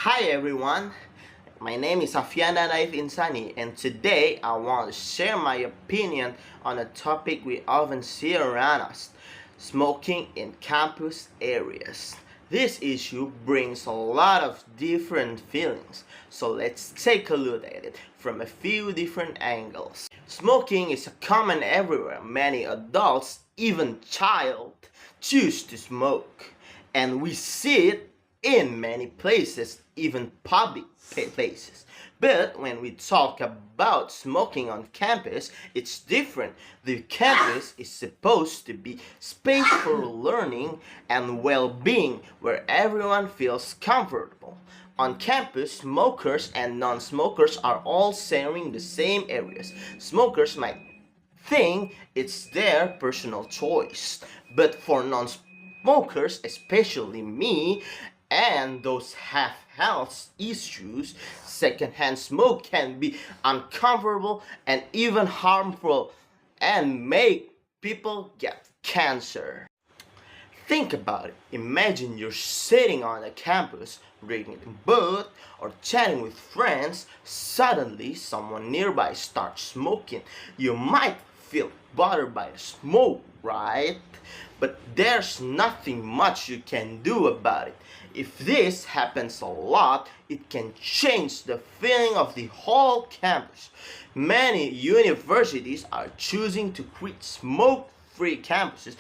Hi everyone, my name is Avianda Insani, and today I want to share my opinion on a topic we often see around us: smoking in campus areas. This issue brings a lot of different feelings, so let's take a look at it from a few different angles. Smoking is common everywhere. Many adults, even child, choose to smoke, and we see it in many places, even public places. But when we talk about smoking on campus, it's different. The campus is supposed to be space for learning and well-being where everyone feels comfortable. On campus, smokers and non-smokers are all sharing the same areas. Smokers might think it's their personal choice, but for non-smokers, especially me, and those have health issues, secondhand smoke can be uncomfortable and even harmful and make people get cancer. Think about it. Imagine you're sitting on a campus, reading a book, or chatting with friends. Suddenly, someone nearby starts smoking. You might feel bothered by the smoke, right? But there's nothing much you can do about it. If this happens a lot, it can change the feeling of the whole campus. Many universities are choosing to create smoke-free campuses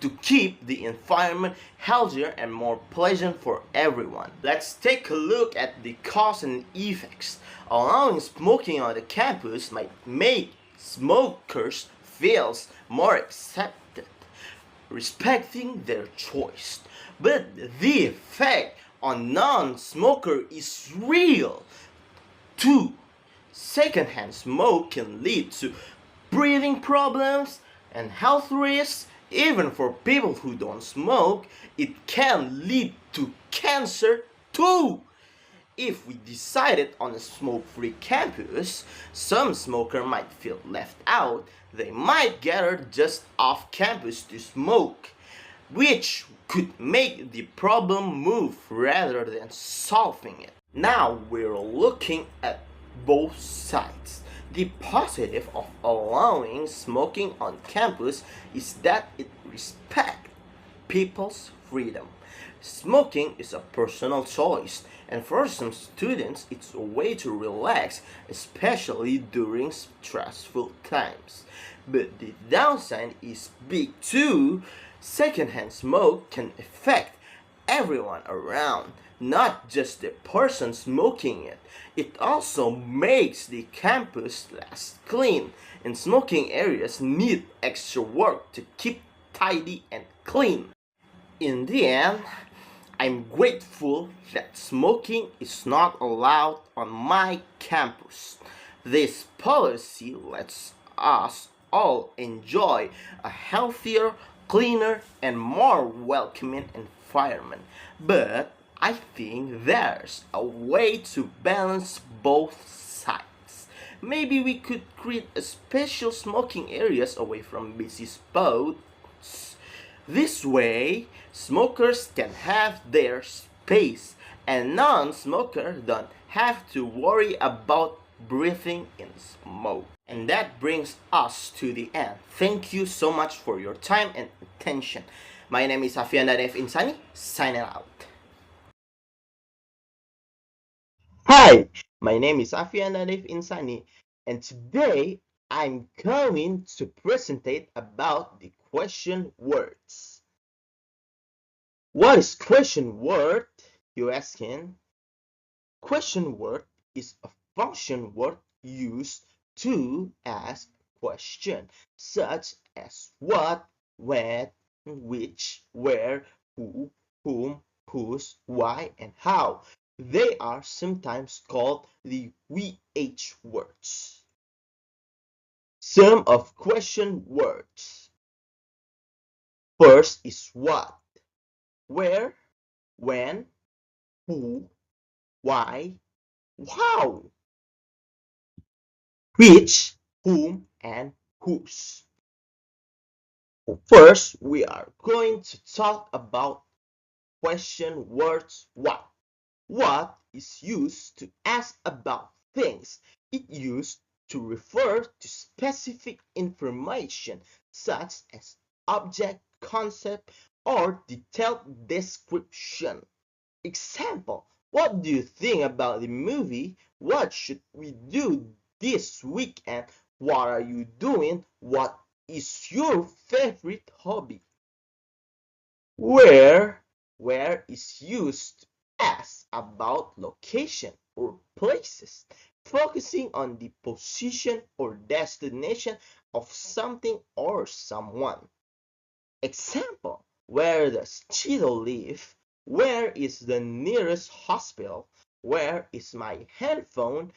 to keep the environment healthier and more pleasant for everyone. Let's take a look at the cause and effects. Allowing smoking on the campus might make smokers feel more accepted, respecting their choice. But the effect on non-smoker is real too. Secondhand smoke can lead to breathing problems and health risks. Even for people who don't smoke, it can lead to cancer too. If we decided on a smoke-free campus, some smoker might feel left out. They might gather just off campus to smoke, which could make the problem move rather than solving it. Now we're looking at both sides. The positive of allowing smoking on campus is that it respects people's freedom. Smoking is a personal choice, and for some students, it's a way to relax, especially during stressful times. But the downside is big too. Secondhand smoke can affect everyone around, not just the person smoking it. It also makes the campus less clean, and smoking areas need extra work to keep tidy and clean. In the end, I'm grateful that smoking is not allowed on my campus. This policy lets us all enjoy a healthier, cleaner, and more welcoming environment. But I think there's a way to balance both sides. Maybe we could create a special smoking areas away from busy spots. This way, smokers can have their space and non-smokers don't have to worry about breathing in smoke. And that brings us to the end. Thank you so much for your time and attention. My name is Avianda Insani, signing out. Hi, my name is Avianda Insani, and today I'm going to presentate about the question words. What is question word, you asking? Question word is a function word used to ask question, such as what, when, which, where, who, whom, whose, why, and how. They are sometimes called the WH words. Some of question words. First is what, where, when, who, why, how, which, whom, and whose. First, we are going to talk about question words what. What is used to ask about things. It used to refer to specific information such as object, concept, or detailed description. Example, what do you think about the movie? What should we do this weekend? What are you doing? What is your favorite hobby? Where, where is used as about location or places, focusing on the position or destination of something or someone. Example, where does Cheeto live? Where is the nearest hospital? Where is my handphone?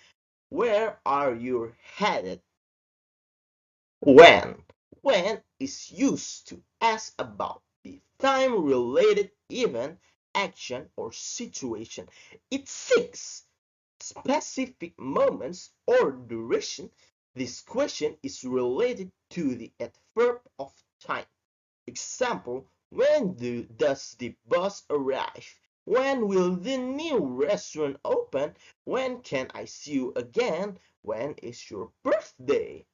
Where are you headed? When. When is used to ask about the time-related event, action, or situation. It seeks specific moments or duration. This question is related to the adverb of time. Example, does the bus arrive? When will the new restaurant open? When can I see you again? When is your birthday?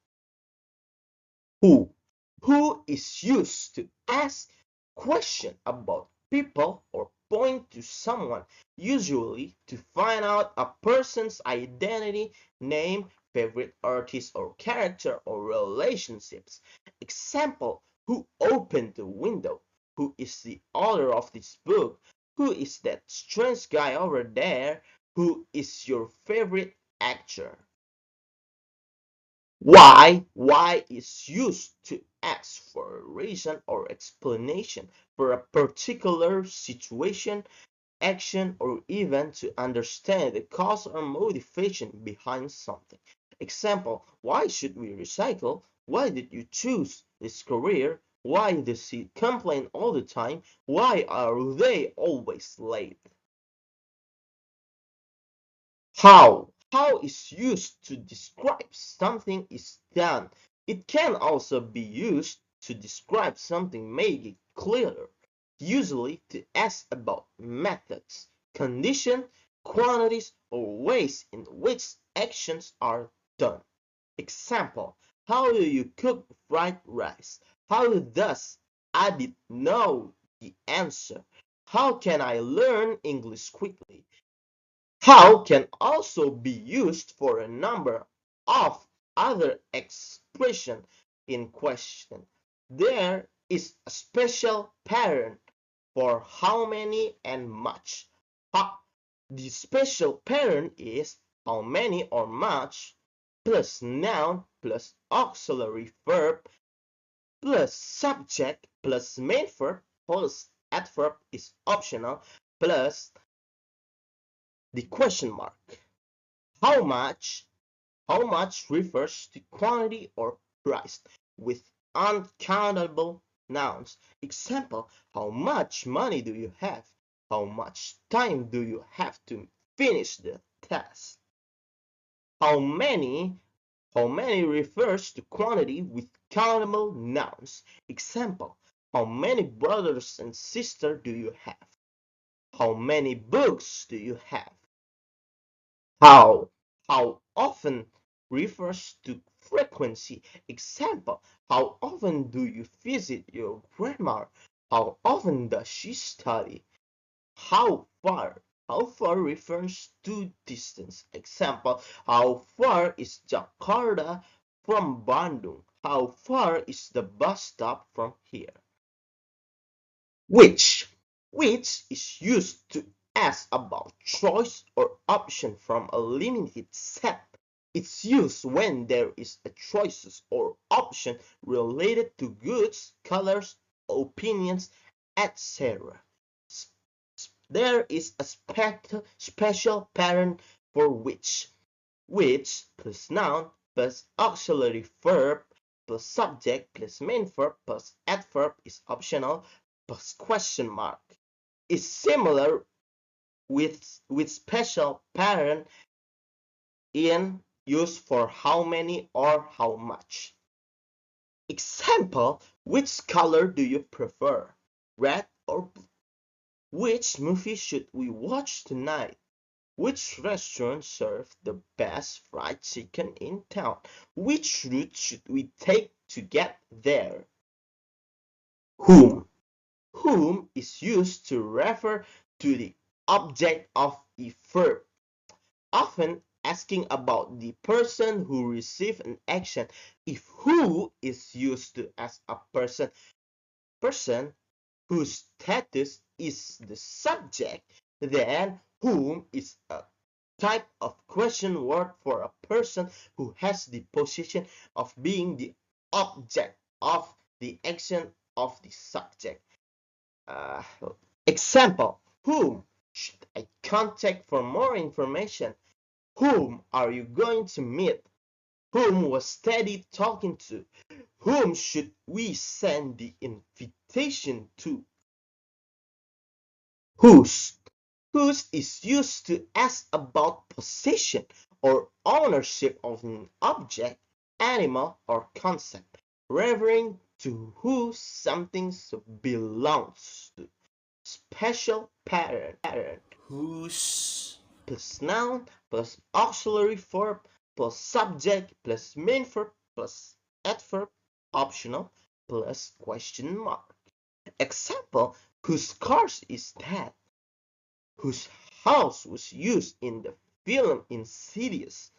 Who. Who is used to ask question about people or point to someone, usually to find out a person's identity, name, favorite artist or character or relationships. Example, who opened the window? Who is the author of this book? Who is that strange guy over there? Who is your favorite actor? Why is used to ask for a reason or explanation for a particular situation, action, or event to understand the cause or motivation behind something. Example, why should we recycle? Why did you choose this career? Why does he complain all the time? Why are they always late? How is used to describe something is done. It can also be used to describe something, make it clearer, usually to ask about methods, conditions, quantities, or ways in which actions are done. Example, how do you cook fried rice? How does Adit know the answer? How can I learn English quickly? How can also be used for a number of other expressions in question. There is a special pattern for how many and much. The special pattern is how many or much plus noun plus auxiliary verb plus subject plus main verb plus adverb is optional plus the question mark. How much? How much refers to quantity or price with uncountable nouns. Example, how much money do you have? How much time do you have to finish the task? How many? How many refers to quantity with countable nouns. Example, how many brothers and sisters do you have? How many books do you have? How? How often refers to frequency. Example, how often do you visit your grandma? How often does she study? How far? How far refers to distance. Example, how far is Jakarta from Bandung? How far is the bus stop from here? Which which is used to ask about choice or option from a limited set. It's used when there is a choices or option related to goods, colors, opinions, etc. There is a special pattern for which plus noun plus auxiliary verb plus subject plus main verb plus adverb is optional plus question mark is similar with special pattern in use for how many or how much. Example, which color do you prefer? Red or blue? Which movie should we watch tonight? Which restaurant serves the best fried chicken in town? Which route should we take to get there? Whom? Whom is used to refer to the object of a verb, often asking about the person who received an action. If who is used to ask a person whose status is the subject, then whom is a type of question word for a person who has the position of being the object of the action of the subject. Uh, Example, whom should I contact for more information? Whom are you going to meet? Whom was Teddy talking to? Whom should we send the invitation to? Whose. Whose is used to ask about possession or ownership of an object, animal, or concept, referring to who something belongs to. Special pattern. Whose plus noun plus auxiliary verb plus subject plus main verb plus adverb optional plus question mark. Example, whose car is that? Whose house was used in the film Insidious?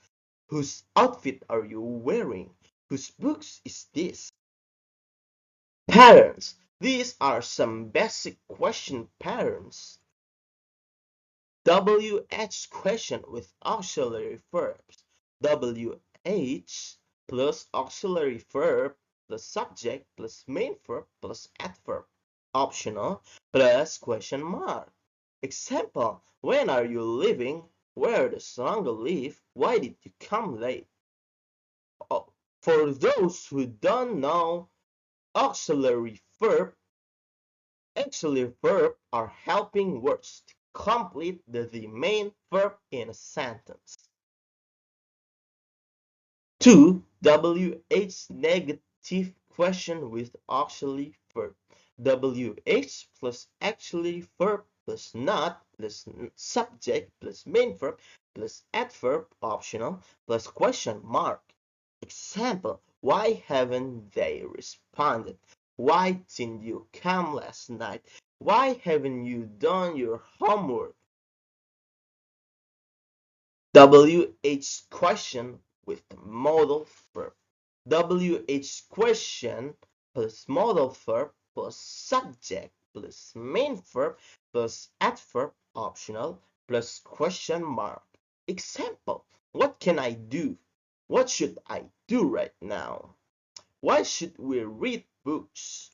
Whose outfit are you wearing? Whose books is this? Patterns. These are some basic question patterns. WH question with auxiliary verbs. WH plus auxiliary verb plus subject plus main verb plus adverb. Optional plus question mark. Example, when are you leaving? Where does Rango live? Why did you come late? Oh, for those who don't know, auxiliary verb auxiliary verb are helping words to complete the main verb in a sentence. 2. WH negative question with auxiliary verb. WH plus auxiliary verb plus not plus subject plus main verb plus adverb optional plus question mark. Example, why haven't they responded? Why didn't you come last night? Why haven't you done your homework? WH question with the modal verb. WH question plus modal verb plus subject plus main verb plus adverb optional plus question mark. Example, what can I do? What should I do right now? Why should we read books?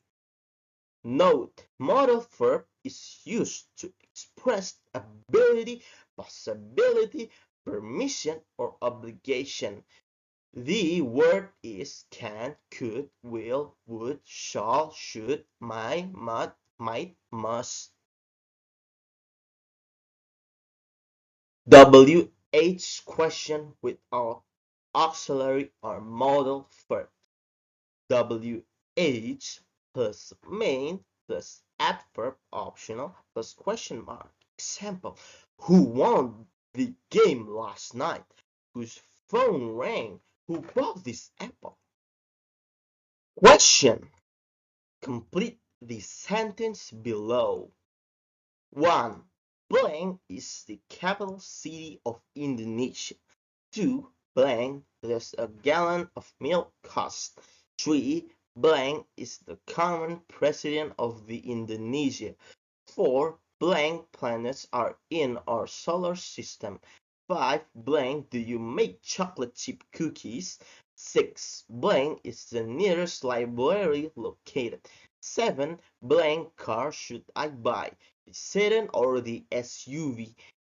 Note, modal verb is used to express ability, possibility, permission, or obligation. The word is can, could, will, would, shall, should, might, must. WH question without auxiliary or modal verb. WH plus main plus adverb optional plus question mark. Example, who won the game last night? Whose phone rang? Who bought this apple? Question. Complete the sentence below. 1. Blank is the capital city of Indonesia. 2. Blank does a gallon of milk cost? 3. Blank is the current president of the Indonesia. 4. Blank planets are in our solar system. 5. Blank do you make chocolate chip cookies? 6. Blank is the nearest library located. 7. Blank car should I buy? The sedan or the SUV?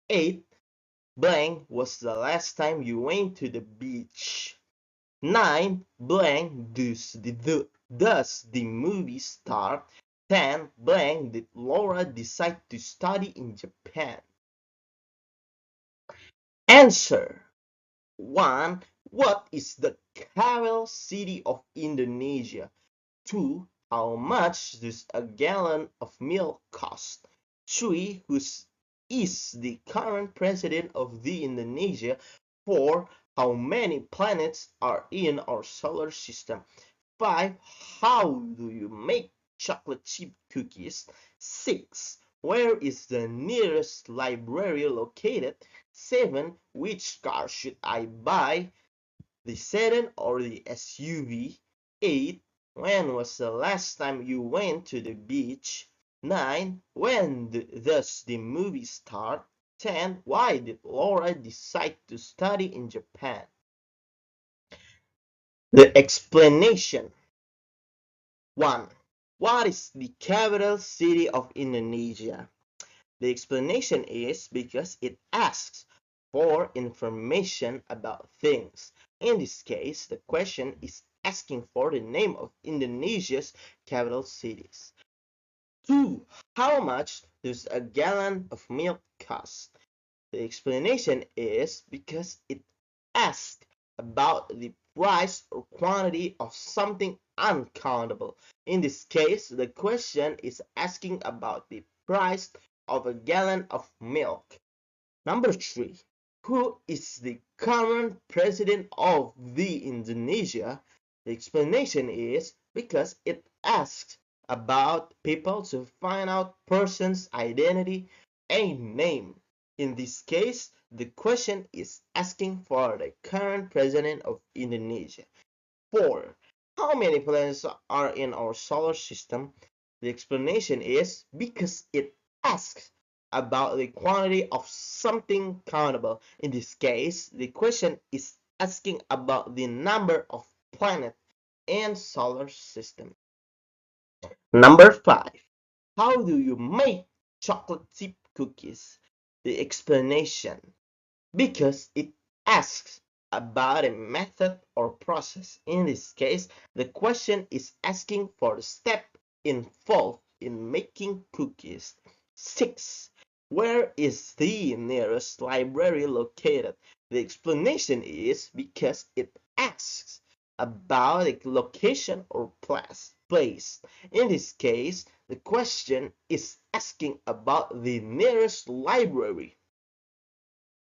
8. Blank was the last time you went to the beach. 9. Blank does the movie start? 10. Blank did Laura decide to study in Japan? Answer. 1. What is the capital city of Indonesia? 2. How much does a gallon of milk cost? 3. Whose is the current president of the Indonesia? 4. How many planets are in our solar system? 5. How do you make chocolate chip cookies? 6. Where is the nearest library located? 7. Which car should I buy? The sedan or the SUV? 8. When was the last time you went to the beach? 9. When does the movie start? 10. Why did Laura decide to study in Japan? The explanation. 1. What is the capital city of Indonesia? The explanation is because it asks for information about things. In this case, the question is asking for the name of Indonesia's capital cities. 2. How much does a gallon of milk cost? The explanation is because it asks about the price or quantity of something uncountable. In this case, the question is asking about the price of a gallon of milk. Number 3. Who is the current president of the Indonesia? The explanation is because it asks about people to find out person's identity and name. In this case, the question is asking for the current president of Indonesia. 4. How many planets are in our solar system? The explanation is because it asks about the quantity of something countable. In this case, the question is asking about the number of planets in solar system. Number 5. How do you make chocolate chip cookies? The explanation because it asks about a method or process. In this case, the question is asking for the step involved in making cookies. 6. Where is the nearest library located? The explanation is because it asks about a location or place. In this case, the question is asking about the nearest library.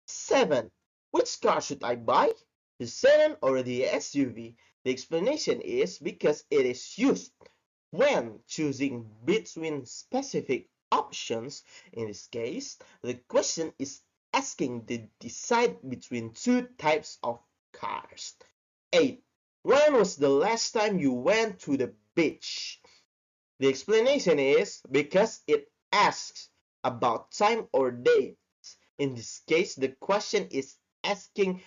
7. Which car should I buy? The sedan or the SUV? The explanation is because it is used when choosing between specific options. In this case, the question is asking to decide between two types of cars. 8. When was the last time you went to the beach? The explanation is because it asks about time or date. In this case, the question is asking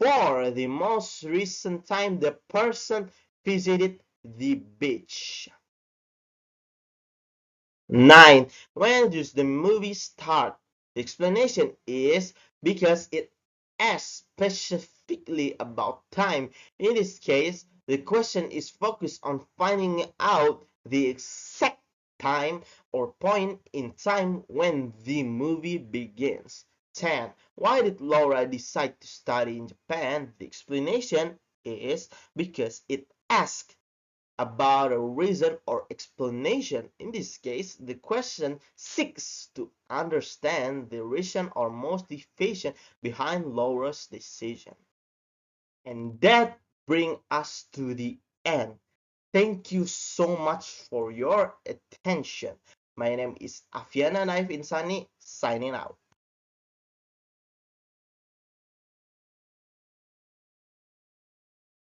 for the most recent time the person visited the beach. 9. When does the movie start? The explanation is because it asks specifically about time. In this case, the question is focused on finding out the exact time or point in time when the movie begins. 10. Why did Laura decide to study in Japan? The explanation is because it asks about a reason or explanation. In this case, the question seeks to understand the reason or motivation behind Laura's decision. And that brings us to the end. Thank you so much for your attention. My name is Avianda Insani, signing out.